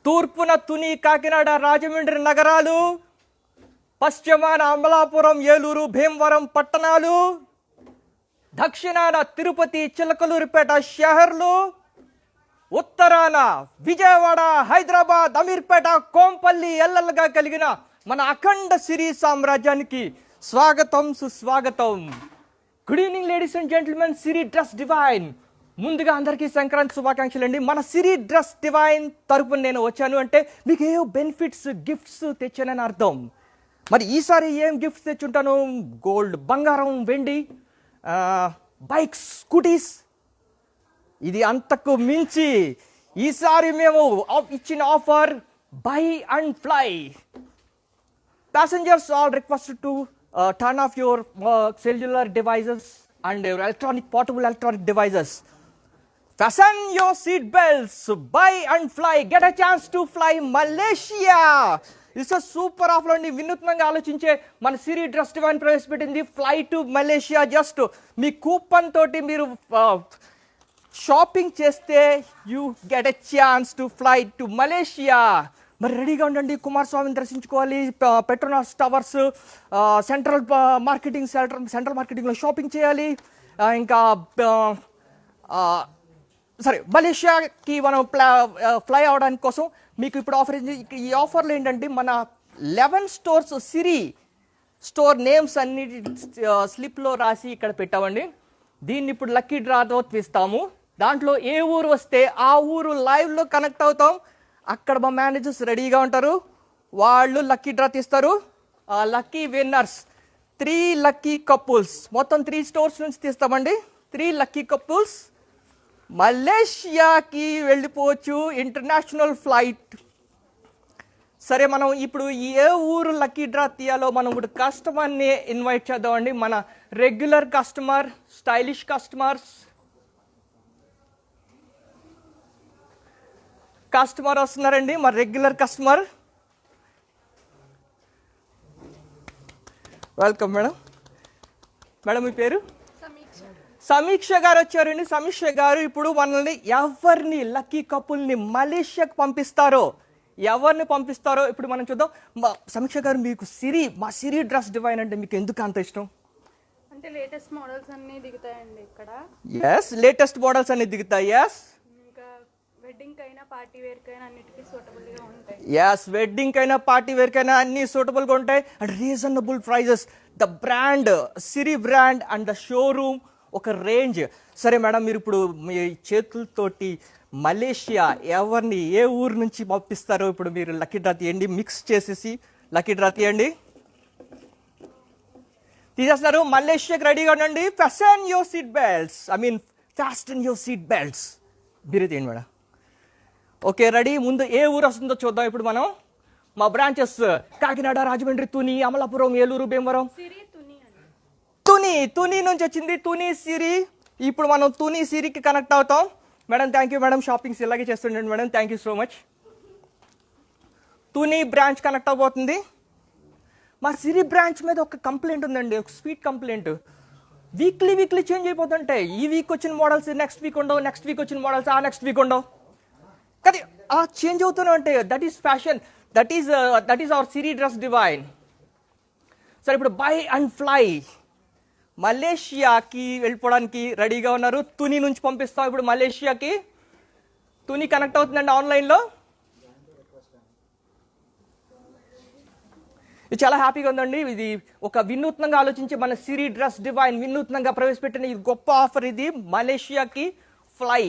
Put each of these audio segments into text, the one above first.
తూర్పున తుని, కాకినాడ, రాజమండ్రి నగరాలు, పశ్చిమాన అమలాపురం, ఏలూరు, భీమవరం పట్టణాలు, దక్షిణాన తిరుపతి, చిలకలూరిపేట షహర్లు, ఉత్తరాన విజయవాడ, హైదరాబాద్, అమీర్పేట, కోంపల్లి ఎల్లలుగా కలిగిన మన అఖండ సిరి సామ్రాజ్యానికి స్వాగతం, సుస్వాగతం. Good evening ladies and gentlemen. Siri dress divine ముందుగా అందరికీ సంక్రాంతి శుభాకాంక్షలు అండి. మన సిరి డ్రెస్ డివైన్ తరపున నేను వచ్చాను అంటే మీకు ఏవో బెనిఫిట్స్, గిఫ్ట్స్ తెచ్చానని అర్థం. మరి ఈసారి ఏం గిఫ్ట్స్ తెచ్చుంటాను? గోల్డ్, బంగారం, వెండి, బైక్స్, స్కూటీస్. ఇది అంతకు మించి ఈసారి మేము ఇచ్చిన offer buy and fly. Passengers are requested to turn off your cellular devices and your portable electronic devices. Fasten your seat belts, buy and fly, get a chance to fly Malaysia. This is super offer అండి. వినూత్నంగా ఆలోచించే మన సిరి dress divine ప్రవేశపెట్టింది fly to Malaysia. Just me coupon తోటి మీరు shopping చేస్తే you get a chance to fly to Malaysia. మరి రెడీగా ఉండండి. కుమారస్వామిని దర్శించుకోవాలి, పెట్రోనాస్ టవర్స్, సెంట్రల్ మార్కెటింగ్లో షాపింగ్ చేయాలి. ఇంకా సరే, మలేషియాకి మనం ఫ్లై అవడానికి కోసం మీకు ఇప్పుడు ఆఫర్. ఈ ఆఫర్లో ఏంటంటే మన 11 స్టోర్స్, సిరి స్టోర్ నేమ్స్ అన్ని స్లిప్లో రాసి ఇక్కడ పెట్టామండి. దీన్ని ఇప్పుడు లక్కీ డ్రాతో తీస్తాము. దాంట్లో ఏ ఊరు వస్తే ఆ ఊరు లైవ్లో కనెక్ట్ అవుతాం. అక్కడ మా మేనేజర్స్ రెడీగా ఉంటారు, వాళ్ళు లక్కీ డ్రా తీస్తారు. లక్కీ విన్నర్స్ 3 లక్కీ కపుల్స్, మొత్తం 3 స్టోర్స్ నుంచి తీస్తామండి. 3 లక్కీ కపుల్స్ మలేషియాకి వెళ్ళిపోవచ్చు, ఇంటర్నేషనల్ ఫ్లైట్. సరే, మనం ఇప్పుడు ఏ ఊరు లక్కీ డ్రా తీయాలో మనం ఇప్పుడు కస్టమర్ని ఇన్వైట్ చేద్దామండి. మన రెగ్యులర్ కస్టమర్, స్టైలిష్ కస్టమర్ వస్తున్నారండి. మా regular customer, welcome madam. Madam మీ పేరు? సమీక్ష గారు వచ్చారండి. సమీక్ష గారు ఇప్పుడు మనల్ని ఎవరిని లక్కీ కపుల్ని మలేషియాకి పంపిస్తారో ఇప్పుడు మనం చూద్దాం. సమీక్ష గారు, మీకు మా సిరి డ్రెస్ డివైన్ అంటే మీకు ఎందుకు అంత ఇష్టం? అంటే లేటెస్ట్ మోడల్స్ అన్ని దిగుతాయండి ఇక్కడ. yes, లేటెస్ట్ మోడల్స్ అన్ని దిగుతాయి. yes, ఇంకా వెడ్డింగ్ కైనా పార్టీ వేర్ కైనా అన్నిటికీ సూటబుల్ గా ఉంటాయి. yes, వెడ్డింగ్ కైనా పార్టీ వేర్ కైనా అన్ని సూటబుల్ గా ఉంటాయి. And reasonable prices. The brand, Siri brand and the showroom, ఒక రేంజ్. సరే మేడం, మీరు ఇప్పుడు మీ చేతులతోటి మలేషియా ఎవరిని, ఏ ఊరు నుంచి పంపిస్తారో ఇప్పుడు మీరు లక్కీ డ్రా తీయండి. మిక్స్ చేసేసి లక్కీ డ్రా తీయండి. తీసేస్తున్నారు. మలేషియాకి రెడీగా ఉండండి. Fasten your seat belts. మీరే తీయండి మేడం. Okay, ready. ముందు ఏ ఊరు వస్తుందో చూద్దాం ఇప్పుడు మనం. మా బ్రాంచెస్ కాకినాడ, రాజమండ్రి, తుని, అమలాపురం, ఏలూరు, భీమవరం. తుని నుంచి వచ్చింది. తుని సిరి. ఇప్పుడు మనం తుని సిరికి కనెక్ట్ అవుతాం. Madam thank you madam. Shoppings ఇలాగే చేస్తుండండి madam. Thank you so much. Tuni branch connect అవబోతుంది. మా సిరి బ్రాంచ్ మీద ఒక కంప్లైంట్ ఉందండి, ఒక స్వీట్ కంప్లైంట్. వీక్లీ చేంజ్ అయిపోతుంటాయి. ఈ వీక్ వచ్చిన మోడల్స్ నెక్స్ట్ వీక్ ఉండవు, నెక్స్ట్ వీక్ వచ్చిన మోడల్స్ నెక్స్ట్ వీక్ ఉండవు. కానీ చేంజ్ అవుతూనే ఉంటాయి. That is fashion, that is our Siri dress divine. సరే, ఇప్పుడు బై అండ్ ఫ్లై మలేషియాకి వెళ్ళిపోవడానికి రెడీగా ఉన్నారు. తుని నుంచి పంపిస్తాం ఇప్పుడు మలేషియాకి. తుని కనెక్ట్ అవుతుందండి ఆన్లైన్లో. ఇది చాలా హ్యాపీగా ఉందండి. ఇది ఒక వినూత్నంగా ఆలోచించి మన సిరి డ్రెస్ డివైన్ వినూత్నంగా ప్రవేశపెట్టిన ఇది గొప్ప ఆఫర్. ఇది మలేషియాకి ఫ్లై.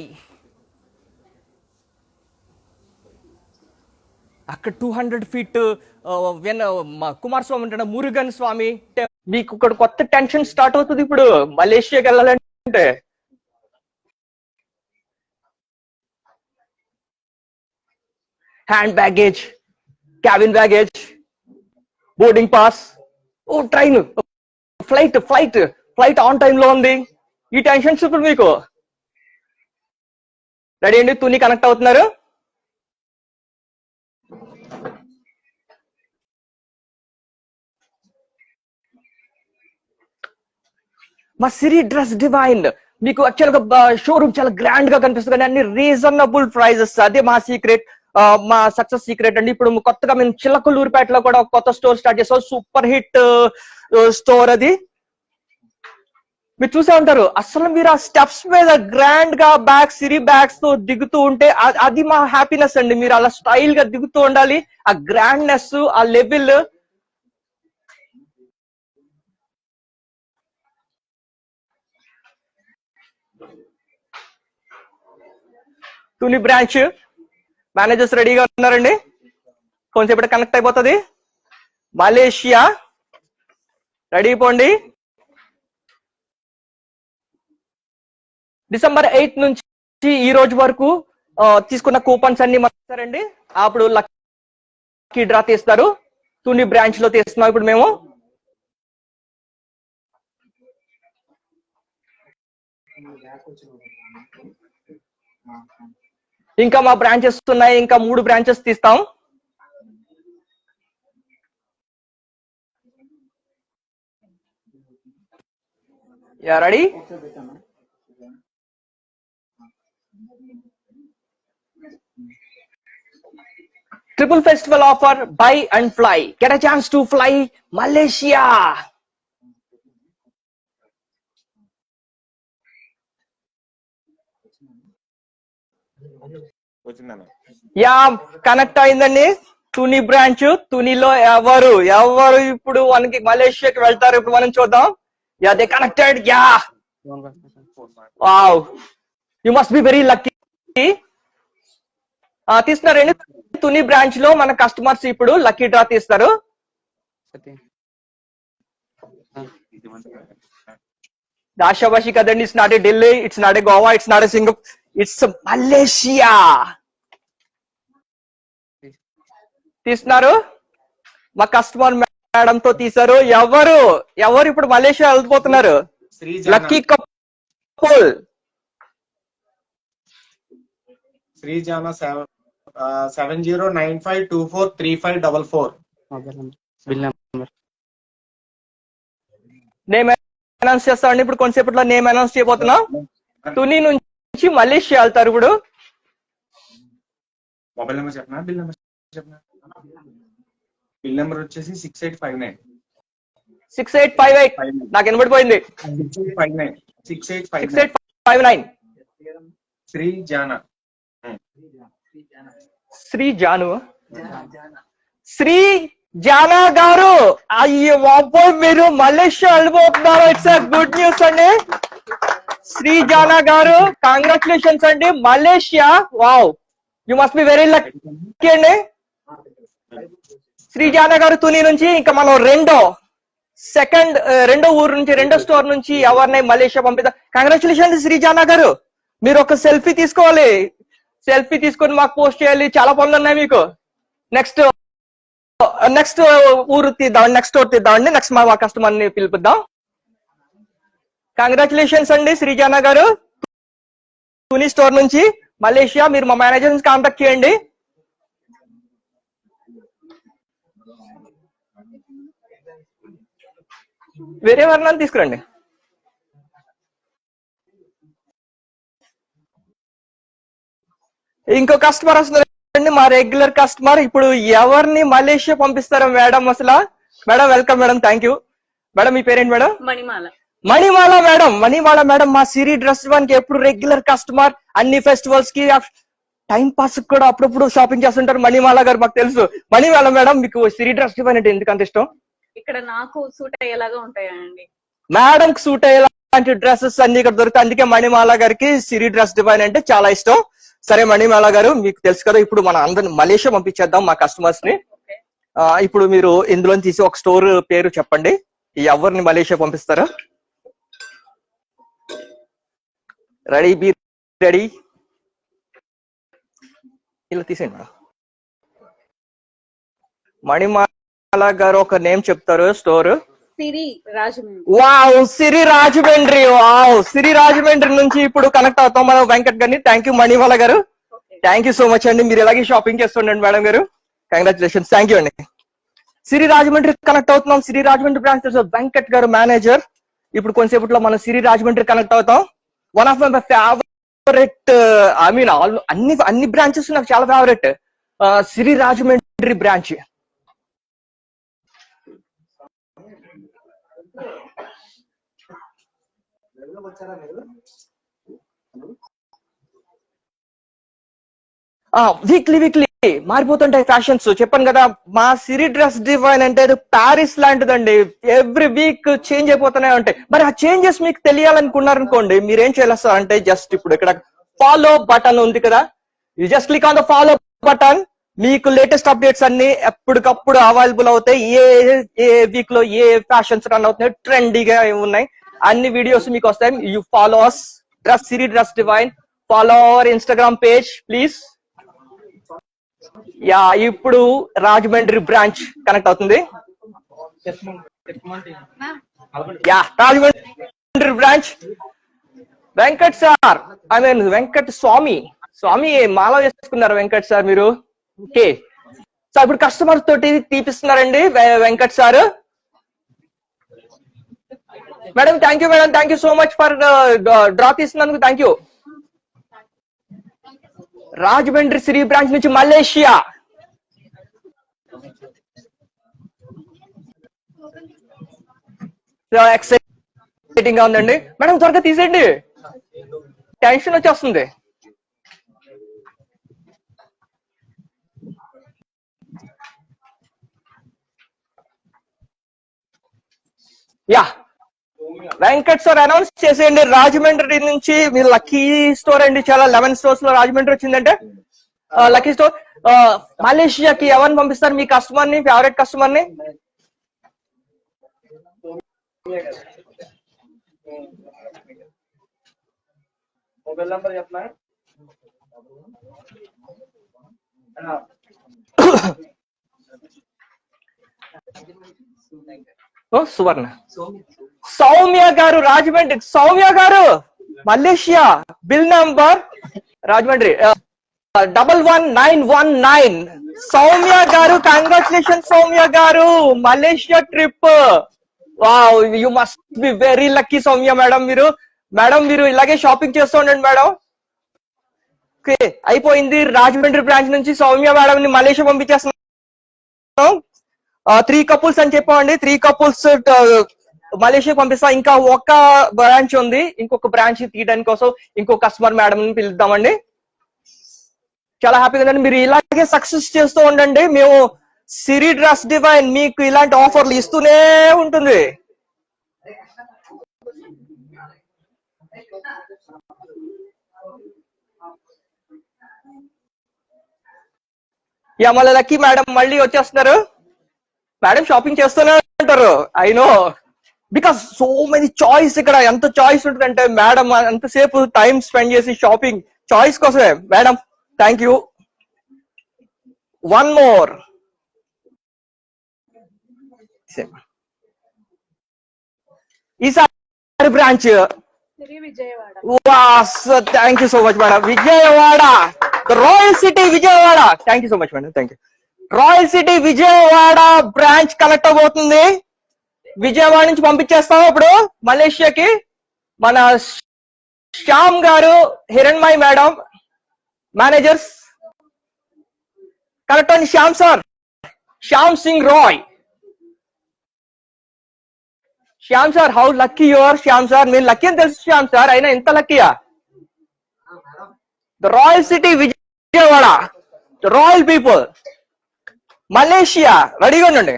అక్కడ 200 feet కుమారస్వామి ఉంటాడు, మురుగన్ స్వామి. మీకు ఇక్కడ కొత్త టెన్షన్ స్టార్ట్ అవుతుంది ఇప్పుడు మలేషియాకి వెళ్ళాలంటే. Hand baggage, cabin baggage, boarding pass, train, flight on time లో ఉంది. ఈ టెన్షన్స్ ఇప్పుడు మీకు. రెడీ అండి? తుని కనెక్ట్ అవుతున్నారు. మా సిరి డ్రెస్ డివైన్ మీకు యాక్చువల్గా షోరూమ్ చాలా గ్రాండ్ గా కనిపిస్తుంది, కానీ అన్ని రీజనబుల్ ప్రైజెస్. అదే మా సీక్రెట్. మా సక్సెస్ సీక్రెట్ అండి. ఇప్పుడు కొత్తగా మేము చిలకలూరుపేటలో కూడా ఒక కొత్త స్టోర్ స్టార్ట్ చేసాం. సూపర్ హిట్ స్టోర్ అది. మీరు చూసే ఉంటారు. అసలు మీరు ఆ స్టెప్స్ మీద గ్రాండ్ గా సిరి బ్యాగ్స్ తో దిగుతూ ఉంటే అది మా హ్యాపీనెస్ అండి. మీరు అలా స్టైల్ గా దిగుతూ ఉండాలి. ఆ గ్రాండ్నెస్, ఆ లెవెల్. తుని బ్రాంచ్ మేనేజర్స్ రెడీగా ఉన్నారండి. కొంచెం కనెక్ట్ అయిపోతుంది. మలేషియా రెడీ పోండి. డిసెంబర్ 8 నుంచి ఈ రోజు వరకు తీసుకున్న కూపన్స్ అన్ని మనసారండి. అప్పుడు లక్కీ డ్రా తీస్తారు. తుని బ్రాంచ్ లో తీస్తున్నాం ఇప్పుడు మేము. ఇంకా మా బ్రాంచెస్ ఉన్నాయి. ఇంకా 3 బ్రాంచెస్ తీస్తాం. Yeah ready? Triple festival offer, buy and fly. Get a chance to fly Malaysia. Yeah connect అయిందండి. తుని బ్రాంచ్. తునిలో ఎవరు ఇప్పుడు మనకి మలేషియాకి వెళ్తారు. ఇప్పుడు మనం చూద్దాం. Ya they connected. Ya wow, you must be very lucky. తీస్తున్నారండి. తుని బ్రాంచ్ లో మన కస్టమర్స్ ఇప్పుడు లక్కీ డ్రా తీస్తారు. ఆశాబాషి కదండి. It's not a Delhi, it's not a Goa, it's not a Singapore, it's Malaysia. తీస్తున్నారు. మా కస్టమర్ మేడం తో తీశారు. ఎవరు ఇప్పుడు మలేషియా వెళ్ళిపోతున్నారు? Lucky couple. Srijana 7095243544. Name announce చేస్తామండి. ఇప్పుడు కొంతసేపట్లో నేమ్ అనౌన్స్ చేయబోతున్నాం. తుని నుంచి మలేషియా వెళ్తారు ఇప్పుడు. మొబైల్ నెంబర్ చెప్పనా? బిల్ నెంబర్ చెప్పనా? బిల్ నెంబర్ వచ్చేసి 6859. 6858. నాకు వినబడిపోయింది. 6859. శ్రీజానా. శ్రీ జానా గారు, అయ్యో బాబోయ్, మీరు మలేషియా వెళ్ళిపోతున్నారు. ఇట్స్ గుడ్ న్యూస్ అండి. శ్రీ జానా గారు, కంగ్రాచులేషన్స్ అండి. Malaysia. Wow, you must be very lucky అండి. శ్రీ జానా గారు తుని నుంచి. ఇంకా మనం రెండో ఊరు నుంచి, రెండో స్టోర్ నుంచి ఎవరినై మలేషియా పంపిద్దాం. కంగ్రాచులేషన్స్ శ్రీ జానా గారు. మీరు ఒక సెల్ఫీ తీసుకోవాలి. సెల్ఫీ తీసుకొని మాకు పోస్ట్ చేయాలి. చాలా పనులు ఉన్నాయి మీకు. నెక్స్ట్ ఊరు తీద్దాం, నెక్స్ట్ ఊరు తీద్దామండి. నెక్స్ట్ మా కస్టమర్ ని పిలిపిద్దాం. కంగ్రాచులేషన్స్ అండి శ్రీజానా గారు, తుని స్టోర్ నుంచి మలేషియా. మీరు మా మేనేజర్ కాంటాక్ట్ చేయండి. వేరే వర్ణాన్ని తీసుకురండి. ఇంకో కస్టమర్ వస్తున్నారండి, మా రెగ్యులర్ కస్టమర్. ఇప్పుడు ఎవరిని మలేషియా పంపిస్తారో మేడం అసలు. Madam welcome madam. Thank you madam. మీ పేరేంటి మేడం? మణిమాల మేడం మా సిరి డ్రెస్ వన్ కి ఎప్పుడు రెగ్యులర్ కస్టమర్. అన్ని ఫెస్టివల్స్ కి, టైం పాస్ కూడా అప్పుడప్పుడు షాపింగ్ చేస్తుంటారు. మణిమాల గారు మాకు తెలుసు. మణిమాల మేడం, మీకు సిరి డ్రెస్ డివైన్ అంటే ఎందుకు అంత ఇష్టం? ఇక్కడ నాకు సూట్ అయ్యేలాగా ఉంటాయండి. మేడం కి సూట్ అయ్యేలాంటి డ్రెస్సెస్ అన్ని ఇక్కడ దొరుకుతాయి. అందుకే మణిమాల గారికి సిరి డ్రెస్ డివైన్ అంటే చాలా ఇష్టం. సరే మణిమాల గారు, మీకు తెలుసు కదా, ఇప్పుడు మన అందరిని మలేషియా పంపించేద్దాం మా కస్టమర్స్ ని. ఇప్పుడు మీరు ఇందులో తీసి ఒక స్టోర్ పేరు చెప్పండి. ఎవరిని మలేషియా పంపిస్తారో. రెడీ ఇలా తీసేయండి మేడం. మణిమాల గారు ఒక నేమ్ చెప్తారు. స్టోర్ వావ్, సిరి రాజమండ్రి నుంచి ఇప్పుడు కనెక్ట్ అవుతాం మనం వెంకట్ గారిని. థ్యాంక్ యూ మణిమాల గారు. థ్యాంక్ యూ సో మచ్ అండి. మీరు ఎలాగే షాపింగ్ చేస్తుండండి మేడం గారు. కంగ్రాచులేషన్స్. థ్యాంక్ యూ అండి. సిరి రాజమండ్రి కనెక్ట్ అవుతున్నాం. సిరి రాజమండ్రి బ్రాంచ్ వెంకట్ గారు మేనేజర్. ఇప్పుడు కొంతసేపట్లో మనం సిరి రాజమండ్రి కనెక్ట్ అవుతాం. One of my favourite, I mean అన్ని బ్రాంచెస్ నాకు చాలా ఫేవరెట్. సిరి రాజమండ్రి బ్రాంచ్. వీక్లీ మారిపోతుంటాయి ఫ్యాషన్స్. చెప్పాను కదా, మా సిరి డ్రెస్ డివైన్ అంటే ప్యారిస్ లాంటిదండి. ఎవ్రీ వీక్ చేంజ్ అయిపోతూనే ఉంటాయి. మరి ఆ చేంజెస్ మీకు తెలియాలనుకున్నారనుకోండి, మీరేం చేయాలి అంటే జస్ట్ ఇప్పుడు ఇక్కడ ఫాలో బటన్ ఉంది కదా, you just click on the follow button. మీకు లేటెస్ట్ అప్డేట్స్ అన్ని ఎప్పటికప్పుడు అవైలబుల్ అవుతాయి. ఏ వీక్ లో ఏ ఫ్యాషన్స్ రన్ అవుతున్నాయి, ట్రెండీగా ఉన్నాయి, అన్ని వీడియోస్ మీకు వస్తాయి. You follow us Siri dress divine. Follow our Instagram page please. Ya, ఇప్పుడు రాజమండ్రి బ్రాంచ్ కనెక్ట్ అవుతుంది. Ya, Rajahmundry branch. Venkat sir, I mean Venkat స్వామి మాల వేసుకున్నారు వెంకట్ సార్ మీరు. ఓకే సార్, ఇప్పుడు కస్టమర్ తోటి తీపిస్తున్నారండి Venkat sir. Madam thank you, madam thank you so much for draw తీసినందుకు thank you. Rajahmundry Siri branch నుంచి మలేషియా. ఎక్సైటింగ్ గా ఉందండి. మేడం త్వరగా తీసేయండి, టెన్షన్ వచ్చేస్తుంది. యా, వెంకట్ సార్ అనౌన్స్ చేసేయండి. రాజమండ్రి నుంచి మీరు లక్కీ స్టోర్ అండి, చాలా 11 స్టోర్స్ లో రాజమండ్రి వచ్చిందంటే లక్కీ స్టోర్. మలేషియాకి ఎవరిని పంపిస్తారు మీ కస్టమర్ ని, ఫేవరెట్ కస్టమర్ ని? మొబైల్ నంబర్ చెప్పనా? సువర్ణ సౌమ్య గారు రాజమండ్రి. సౌమ్య గారు Malaysia, bill number Rajahmundry 11919. Soumya గారు కంగ్రాచులేషన్. సౌమ్య గారు Malaysia trip. Wow, you must be very lucky Soumya madam. మీరు ఇలాగే షాపింగ్ చేస్తూ ఉండండి మేడం. ఓకే, అయిపోయింది. రాజమండ్రి బ్రాంచ్ నుంచి సౌమ్య మేడం ని మలేషియా పంపించేస్తున్నాం. 3 couples అని చెప్పండి. 3 couples మలేషియా పంపిస్తాం. ఇంకా ఒక బ్రాంచ్ ఉంది, ఇంకొక బ్రాంచ్ తీయడానికి కోసం ఇంకో కస్టమర్ మేడం ని పిలుద్దామండి. చాలా హ్యాపీగా ఉందండి. మీరు ఇలాగే సక్సెస్ చేస్తూ ఉండండి. మేము సిరి డ్రెస్ డివైన్ మీకు ఇలాంటి ఆఫర్లు ఇస్తూనే ఉంటుంది. యా, మళ్ళీ లక్కీ మేడం మళ్ళీ వచ్చేస్తున్నారు. మేడం షాపింగ్ చేస్తూనే ఉంటారు, I know, because so many choice. ఇక్కడ ఎంత చాయిస్ ఉంటుందంటే మేడం అంతసేపు టైం స్పెండ్ చేసి షాపింగ్ చాయిస్ కోసమే. Madam thank you. One more ఈసారి branch Vijayawada. Thank you so much madam. Vijayawada, royal city Vijayawada. Thank you so much madam, thank you. Royal city Vijayawada branch connect అవబోతుంది. విజయవాడ నుంచి పంపించేస్తాం ఇప్పుడు మలేషియాకి. మన శ్యామ్ గారు, హిరణ్మయ్ మేడం మేనేజర్స్ కనెక్ట్ అవ్వండి. Shyam sir, Shyam Singh Roy. Shyam sir, how lucky you are. Shyam sir, మీరు lucky అని తెలుసు శ్యామ్ సార్, అయినా ఇంత లక్కీయా? The royal city Vijayawada, royal people, Malaysia రెడీగా ఉండండి.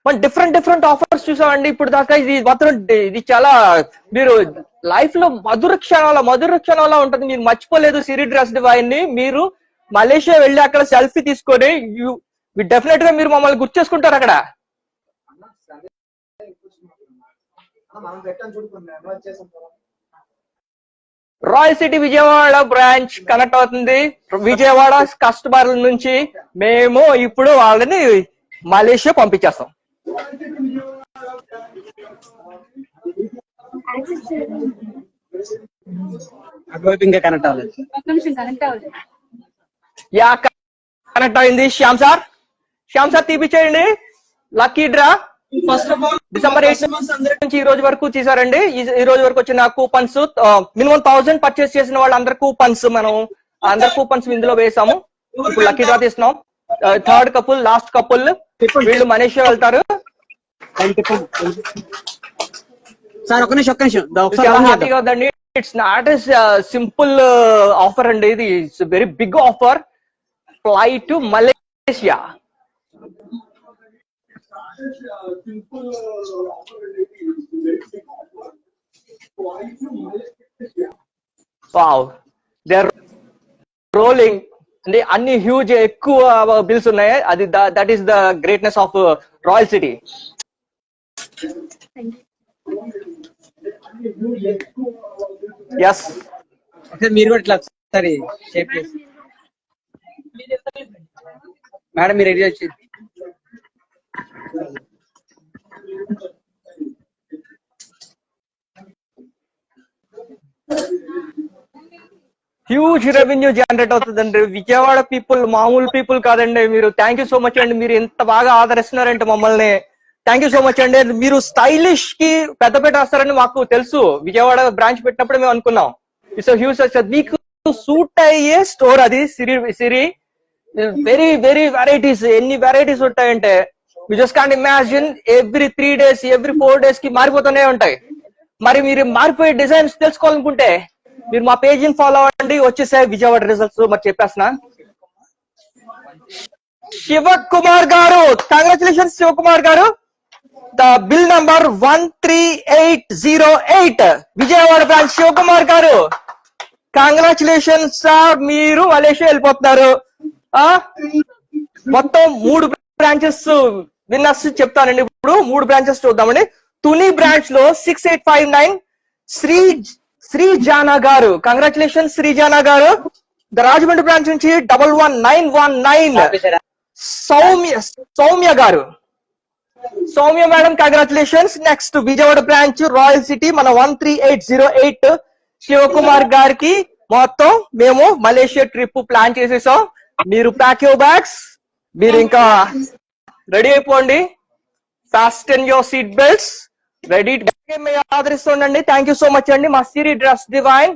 మనం డిఫరెంట్ ఆఫర్స్ చూసామండి ఇప్పుడు దాకా. ఇది మాత్రం ఇది చాలా మీరు లైఫ్ లో మధుర క్షణాల ఉంటుంది. మీరు మర్చిపోలేదు సిరి డ్రెస్ డివైన్ ని. మీరు మలేషియా వెళ్ళి అక్కడ సెల్ఫీ తీసుకొని డెఫినెట్ గా మీరు మమ్మల్ని గుర్తు చేసుకుంటారు అక్కడ. Royal city Vijayawada branch connect అవుతుంది. విజయవాడ కస్టమర్ల నుంచి మేము ఇప్పుడు వాళ్ళని మలేషియా పంపించేస్తాం. ఇంకా కనెక్ట్ అవ్వలేదు. యా, కనెక్ట్ అయింది. శ్యామ్ సార్ తీపిచ్చేయండి lucky draw. First of all December 8 నుంచి ఈ రోజు వరకు చేశారండి. ఈ రోజు వరకు వచ్చిన కూపన్స్ మినిమం 1000 పర్చేస్ చేసిన వాళ్ళందరూ కూపన్స్ మనం అందరు కూపన్స్ ఇందులో వేసాము. ఇప్పుడు లక్కీ డ్రా తీస్తున్నాం. థర్డ్ కపుల్, లాస్ట్ కపుల్ వీళ్ళు మలేషియా వెళ్తారు. సార్ ఒక్క నిమిషం చాలా హ్యాపీగా ఉందండి. It's not a simple offer అండి, ఇది it's very big offer. Fly to Malaysia. Wow, they are rolling అంటే అన్ని హ్యూజ్ ఎక్కువ బిల్స్ ఉన్నాయి. అది that is the greatness of royal city. Yes, మీరు కూడా ఇట్లా ఒకసారి షేప్ చేసి మేడం మీరు రెడీ వచ్చి హ్యూజ్ రెవెన్యూ జనరేట్ అవుతుందండి. విజయవాడ పీపుల్ మామూలు పీపుల్ కాదండి. మీరు థ్యాంక్ యూ సో మచ్ అండి. మీరు ఎంత బాగా ఆదరిస్తున్నారంటే మమ్మల్ని. థ్యాంక్ యూ సో మచ్ అండి. మీరు స్టైలిష్ కి పెద్దపేట వస్తారని మాకు తెలుసు. విజయవాడ బ్రాంచ్ పెట్టినప్పుడు మేము అనుకున్నాం. It's huge success. మీకు సూట్ అయ్యే స్టోర్ అది సిరి. వెరీ వెరీ వెరైటీస్, ఎన్ని వెరైటీస్ ఉంటాయంటే you just can't imagine. Every 3 days, every 4 days కి మారిపోతూనే ఉంటాయి. మరి మీరు మారిపోయే డిజైన్స్ తెలుసుకోవాలనుకుంటే మీరు మా పేజీని ఫాలో అవ్వండి. వచ్చేసాయి విజయవాడ రిజల్ట్స్. మరి చెప్పేస్తున్నా. Shivakumar garu, congratulations Shivakumar garu. The bill number 13808 Vijayawada branch Shivakumar garu. Congratulations sir, మీరు మలేషియా వెళ్ళిపోతున్నారు. మొత్తం 3 బ్రాంచెస్ విన్నర్స్ చెప్తానండి. ఇప్పుడు 3 బ్రాంచెస్ చూద్దామండి. తుని బ్రాంచ్ లో 6859 శ్రీజానా గారు. కంగ్రాచులేషన్ శ్రీజానా గారు. ద రాజమండ్రి బ్రాంచ్ నుంచి 11919 సౌమ్య గారు. Soumya madam congratulations. Next Vijayawada branch royal city మన 13808 శివకుమార్ గారికి. మొత్తం మేము మలేషియా ట్రిప్ ప్లాన్ చేసేసాం. మీరు ప్యాక్ యువర్ బ్యాగ్స్. మీరు ఇంకా రెడీ అయిపోండి. fasten your seat belts. Ready ఆదరిస్తుండండి. థ్యాంక్ యూ సో మచ్ అండి. మా సిరి డ్రెస్ డివైన్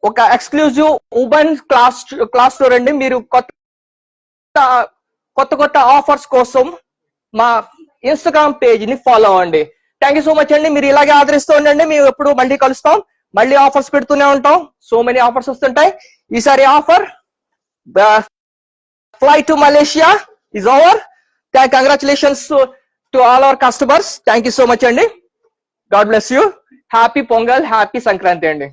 ఒక ఎక్స్క్లూజివ్ ఉబన్ క్లాస్ స్టోర్ అండి. మీరు కొత్త ఆఫర్స్ కోసం మా ఇన్స్టాగ్రామ్ పేజ్ ని ఫాలో అవ్వండి. థ్యాంక్ యూ సో మచ్ అండి. మీరు ఇలాగే ఆదరిస్తూ ఉండండి. మేము ఎప్పుడు మళ్ళీ కలుస్తాం, మళ్ళీ ఆఫర్స్ పెడుతూనే ఉంటాం. సో మెనీ ఆఫర్స్ వస్తుంటాయి. ఈసారి offer flight to Malaysia is over. Congratulations to all our customers. Thank you so much andi. God bless you. Happy Pongal, happy Sankranti andi.